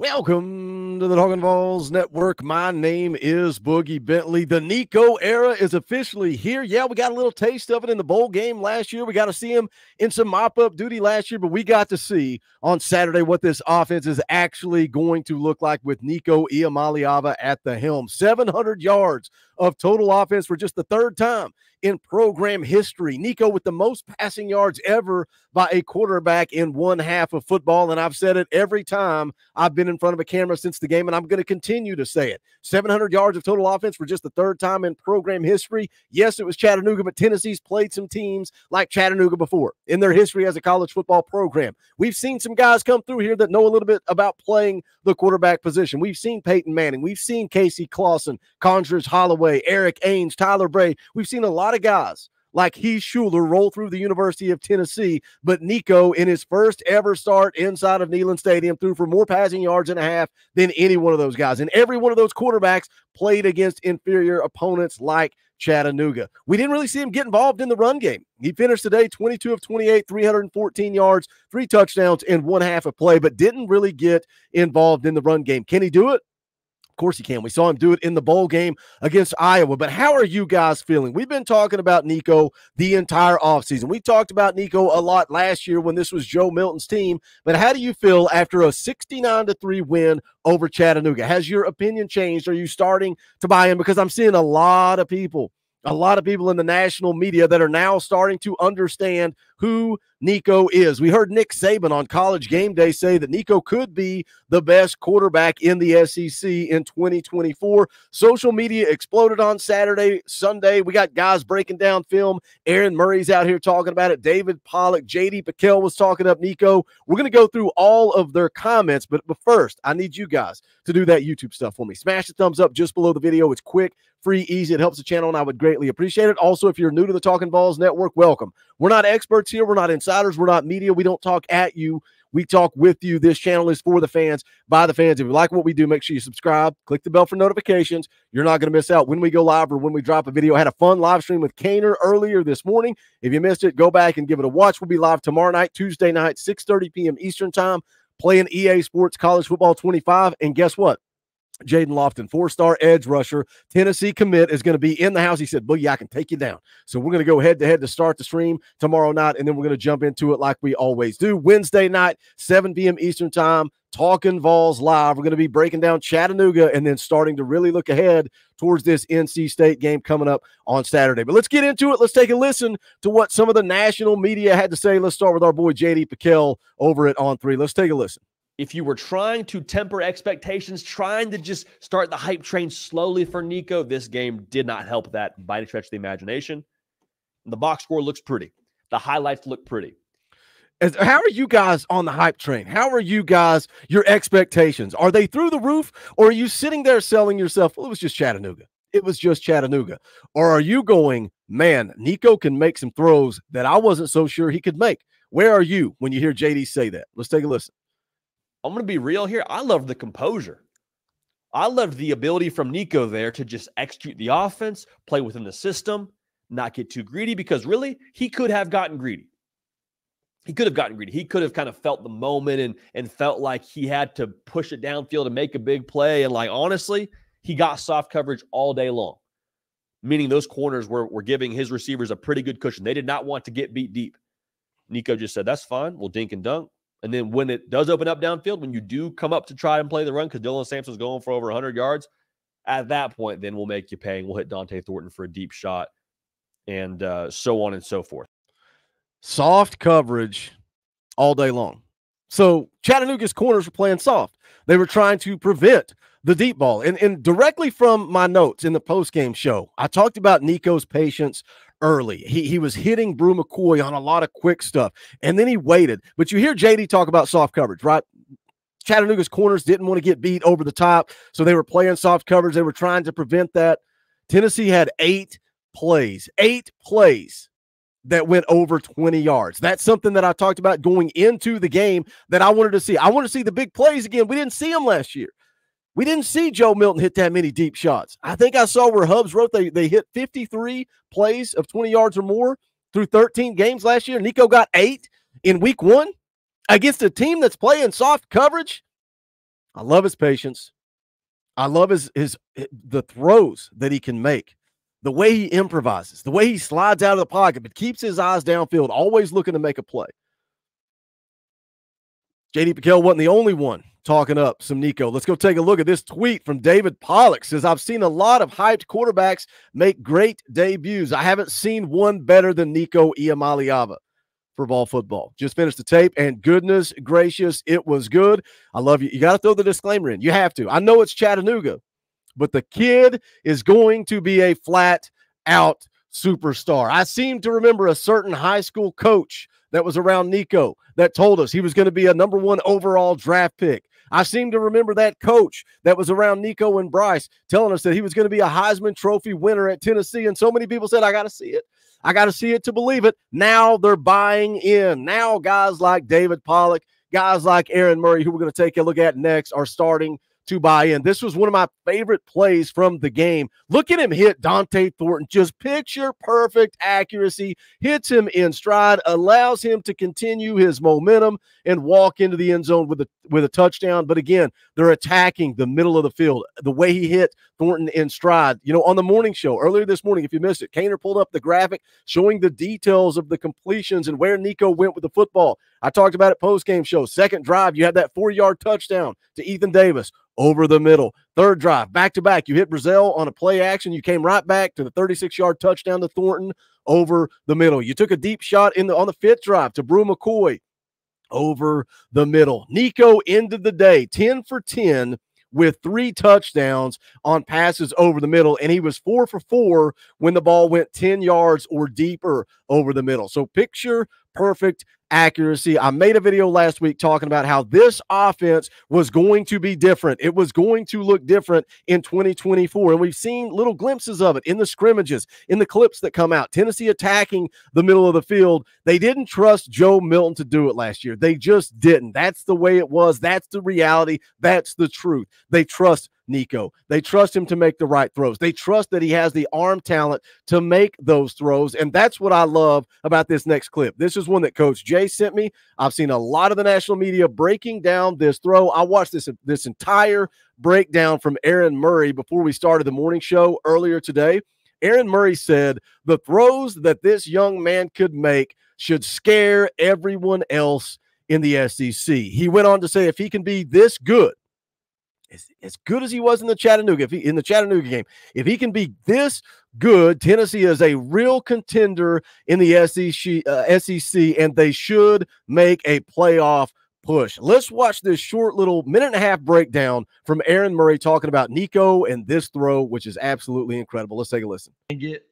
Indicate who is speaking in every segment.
Speaker 1: Welcome to the Talkin VAWLS Network. My name is Boogie Bentley. The Nico era is officially here. Yeah, we got a little taste of it in the bowl game last year. We got to see him in some mop-up duty last year, but we got to see on Saturday what this offense is actually going to look like with Nico Iamaleava at the helm. 700 yards of total offense for just the third time in program history. Nico with the most passing yards ever by a quarterback in one half of football, and I've said it every time I've been in front of a camera since the game, and I'm going to continue to say it. 700 yards of total offense for just the third time in program history. Yes, it was Chattanooga, but Tennessee's played some teams like Chattanooga before in their history as a college football program. We've seen some guys come through here that know a little bit about playing the quarterback position. We've seen Peyton Manning. We've seen Casey Clausen, Condrez Holloway, Eric Ainge, Tyler Bray. We've seen a lot of guys like Heath Schuler roll through the University of Tennessee, but Nico, in his first ever start inside of Neyland Stadium, threw for more passing yards and a half than any one of those guys. And every one of those quarterbacks played against inferior opponents like Chattanooga. We didn't really see him get involved in the run game. He finished today 22 of 28, 314 yards, 3 touchdowns in one half of play, but didn't really get involved in the run game. Can he do it? Of course he can. We saw him do it in the bowl game against Iowa. But how are you guys feeling? We've been talking about Nico the entire offseason. We talked about Nico a lot last year when this was Joe Milton's team. But how do you feel after a 69-3 win over Chattanooga? Has your opinion changed? Are you starting to buy in? Because I'm seeing a lot of people in the national media that are now starting to understand who Nico is. We heard Nick Saban on College Game Day say that Nico could be the best quarterback in the SEC in 2024. Social media exploded on Saturday, Sunday. We got guys breaking down film. Aaron Murray's out here talking about it. David Pollock, J.D. Pickell was talking up Nico. We're going to go through all of their comments, but first, I need you guys to do that YouTube stuff for me. Smash the thumbs up just below the video. It's quick, free, easy. It helps the channel, and I would greatly appreciate it. Also, if you're new to the Talkin VAWLS Network, welcome. We're not experts here. We're not insiders. We're not media. We don't talk at you. We talk with you. This channel is for the fans, by the fans. If you like what we do, make sure you subscribe. Click the bell for notifications. You're not going to miss out when we go live or when we drop a video. I had a fun live stream with Kaner earlier this morning. If you missed it, go back and give it a watch. We'll be live tomorrow night, Tuesday night, 6:30 p.m. Eastern time, playing EA Sports College Football 25. And guess what? Jaden Lofton, 4-star edge rusher, Tennessee commit, is going to be in the house. He said, Boogie, I can take you down. So we're going to go head-to-head to start the stream tomorrow night, and then we're going to jump into it like we always do. Wednesday night, 7 p.m. Eastern time, Talkin VAWLS Live. We're going to be breaking down Chattanooga and then starting to really look ahead towards this NC State game coming up on Saturday. But let's get into it. Let's take a listen to what some of the national media had to say. Let's start with our boy J.D. Pickell over at On 3. Let's take a listen.
Speaker 2: If you were trying to temper expectations, trying to just start the hype train slowly for Nico, this game did not help that by any stretch of the imagination. The box score looks pretty. The highlights look pretty.
Speaker 1: How are you guys on the hype train? How are you guys, your expectations? Are they through the roof, or are you sitting there selling yourself, well, it was just Chattanooga. It was just Chattanooga. Or are you going, man, Nico can make some throws that I wasn't so sure he could make? Where are you when you hear JD say that? Let's take a listen.
Speaker 2: I'm going to be real here. I loved the composure. I loved the ability from Nico there to just execute the offense, play within the system, not get too greedy, because really, he could have gotten greedy. He could have gotten greedy. He could have kind of felt the moment and felt like he had to push it downfield and make a big play. And like, honestly, he got soft coverage all day long, meaning those corners were giving his receivers a pretty good cushion. They did not want to get beat deep. Nico just said, that's fine. We'll dink and dunk. And then when it does open up downfield, when you do come up to try and play the run, because Dylan Sampson's going for over 100 yards, at that point, then we'll make you pay, and we'll hit Dante Thornton for a deep shot, and so on and so forth.
Speaker 1: Soft coverage all day long. So Chattanooga's corners were playing soft. They were trying to prevent the deep ball. And directly from my notes in the postgame show, I talked about Nico's patience early. He was hitting Brew McCoy on a lot of quick stuff, and then he waited. But you hear JD talk about soft coverage, right? Chattanooga's corners didn't want to get beat over the top, so they were playing soft coverage. They were trying to prevent that. Tennessee had 8 plays that went over 20 yards. That's something that I talked about going into the game that I wanted to see. I want to see the big plays again. We didn't see them last year. We didn't see Joe Milton hit that many deep shots. I think I saw where Hubs wrote they hit 53 plays of 20 yards or more through 13 games last year. Nico got 8 in week 1 against a team that's playing soft coverage. I love his patience. I love the throws that he can make, the way he improvises, the way he slides out of the pocket, but keeps his eyes downfield, always looking to make a play. J.D. Piquel wasn't the only one talking up some Nico. Let's go take a look at this tweet from David Pollock. Says, I've seen a lot of hyped quarterbacks make great debuts. I haven't seen one better than Nico Iamaleava for ball football. Just finished the tape, and goodness gracious, it was good. I love you. You got to throw the disclaimer in. You have to. I know it's Chattanooga, but the kid is going to be a flat-out superstar. I seem to remember a certain high school coach that was around Nico that told us he was going to be a number 1 overall draft pick. I seem to remember that coach that was around Nico and Bryce telling us that he was going to be a Heisman Trophy winner at Tennessee, and so many people said, I got to see it. I got to see it to believe it. Now they're buying in. Now guys like David Pollock, guys like Aaron Murray, who we're going to take a look at next, are starting to buy in. This was one of my favorite plays from the game. Look at him hit Dante Thornton. Just picture perfect accuracy. Hits him in stride, allows him to continue his momentum and walk into the end zone with a touchdown. But again, they're attacking the middle of the field. The way he hit Thornton in stride. You know, on the morning show earlier this morning, if you missed it, Kaner pulled up the graphic showing the details of the completions and where Nico went with the football. I talked about it post-game show. Second drive, you had that 4-yard touchdown to Ethan Davis over the middle. Third drive, back-to-back. You hit Brazil on a play action. You came right back to the 36-yard touchdown to Thornton over the middle. You took a deep shot on the 5th drive to Brew McCoy over the middle. Nico ended the day 10 for 10 with 3 touchdowns on passes over the middle, and he was 4 for 4 when the ball went 10 yards or deeper over the middle. So picture perfect accuracy. I made a video last week talking about how this offense was going to be different. It was going to look different in 2024, and we've seen little glimpses of it in the scrimmages, in the clips that come out. Tennessee attacking the middle of the field. They didn't trust Joe Milton to do it last year. They just didn't. That's the way it was. That's the reality. That's the truth. They trust Nico. They trust him to make the right throws. They trust that he has the arm talent to make those throws, and that's what I love about this next clip. This is one that Coach Jay sent me. I've seen a lot of the national media breaking down this throw. I watched this entire breakdown from Aaron Murray before we started the morning show earlier today. Aaron Murray said the throws that this young man could make should scare everyone else in the SEC. He went on to say if he can be this good, as good as he was in the Chattanooga game, if he can be this good, Tennessee is a real contender in the SEC, and they should make a playoff push. Let's watch this short little 1.5-minute breakdown from Aaron Murray talking about Nico and this throw, which is absolutely incredible. Let's take a listen.
Speaker 3: Get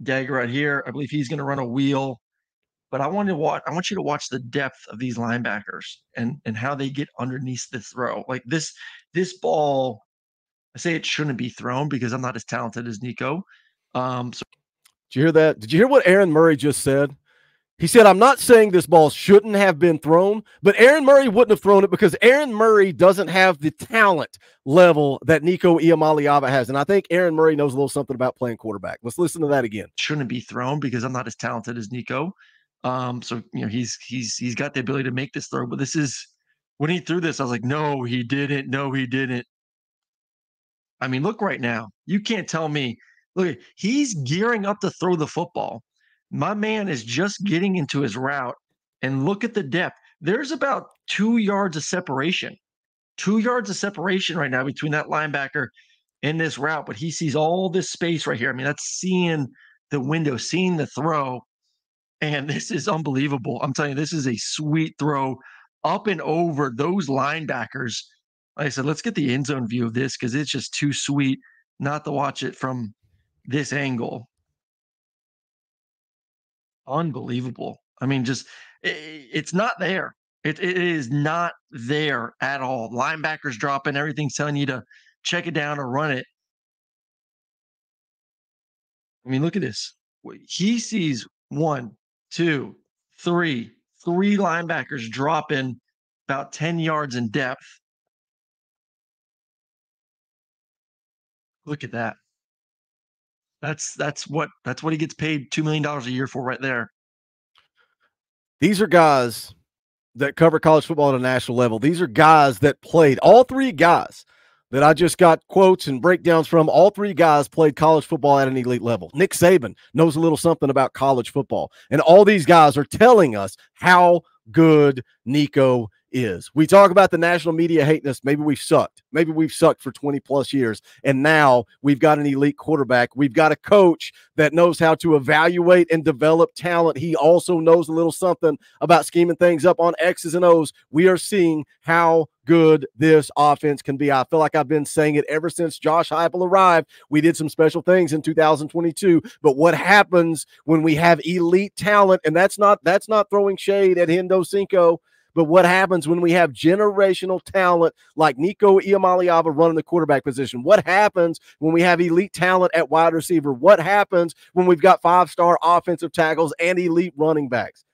Speaker 3: Dagger right here. I believe he's going to run a wheel. But I want you to watch the depth of these linebackers and how they get underneath the throw. Like this ball, I say it shouldn't be thrown because I'm not as talented as Nico.
Speaker 1: Did you hear that? Did you hear what Aaron Murray just said? He said, I'm not saying this ball shouldn't have been thrown, but Aaron Murray wouldn't have thrown it because Aaron Murray doesn't have the talent level that Nico Iamaleava has. And I think Aaron Murray knows a little something about playing quarterback. Let's listen to that again.
Speaker 3: Shouldn't be thrown because I'm not as talented as Nico. So he's got the ability to make this throw, but this is when he threw this, I was like, no, he didn't. No, he didn't. I mean, look right now. You can't tell me. Look, he's gearing up to throw the football. My man is just getting into his route, and look at the depth. There's about 2 yards of separation. 2 yards of separation right now between that linebacker and this route, but he sees all this space right here. I mean, that's seeing the window, seeing the throw. And this is unbelievable. I'm telling you, this is a sweet throw up and over those linebackers. Like I said, let's get the end zone view of this because it's just too sweet not to watch it from this angle. Unbelievable. I mean, just it's not there. It is not there at all. Linebackers dropping, everything's telling you to check it down or run it. I mean, look at this. He sees 1, 2, 3 linebackers dropping about 10 yards in depth. Look at that. That's what he gets paid $2 million a year for right there.
Speaker 1: These are guys that cover college football at a national level. These are guys that played. All three guys that I just got quotes and breakdowns from, all three guys played college football at an elite level. Nick Saban knows a little something about college football. And all these guys are telling us how good Nico is. We talk about the national media hating us. Maybe we've sucked. Maybe we've sucked for 20 plus years. And now we've got an elite quarterback. We've got a coach that knows how to evaluate and develop talent. He also knows a little something about scheming things up on X's and O's. We are seeing how good this offense can be. I feel like I've been saying it ever since Josh Heupel arrived. We did some special things in 2022, but what happens when we have elite talent, and that's not throwing shade at Hendo Cinco, but what happens when we have generational talent like Nico Iamaleava running the quarterback position? What happens when we have elite talent at wide receiver? What happens when we've got 5-star offensive tackles and elite running backs?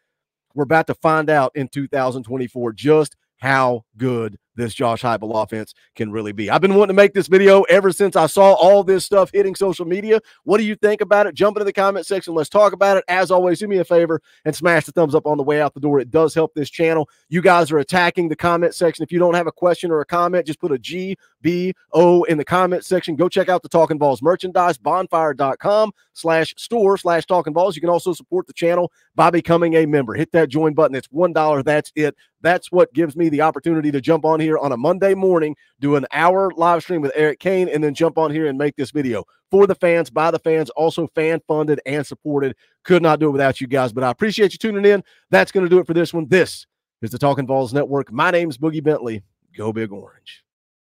Speaker 1: We're about to find out in 2024 just how good this Josh Heupel offense can really be. I've been wanting to make this video ever since I saw all this stuff hitting social media. What do you think about it? Jump into the comment section. Let's talk about it. As always, do me a favor and smash the thumbs up on the way out the door. It does help this channel. You guys are attacking the comment section. If you don't have a question or a comment, just put a GBO in the comment section. Go check out the Talkin VAWLS merchandise, bonfire.com/store/Talkin VAWLS. You can also support the channel by becoming a member. Hit that join button. It's $1. That's it. That's what gives me the opportunity to jump on here on a Monday morning, do an hour live stream with Eric Kane, and then jump on here and make this video for the fans, by the fans, also fan funded and supported. Could not do it without you guys, but I appreciate you tuning in. That's going to do it for this one. This is the Talkin VAWLS Network. My name's Boogie Bentley. Go Big Orange.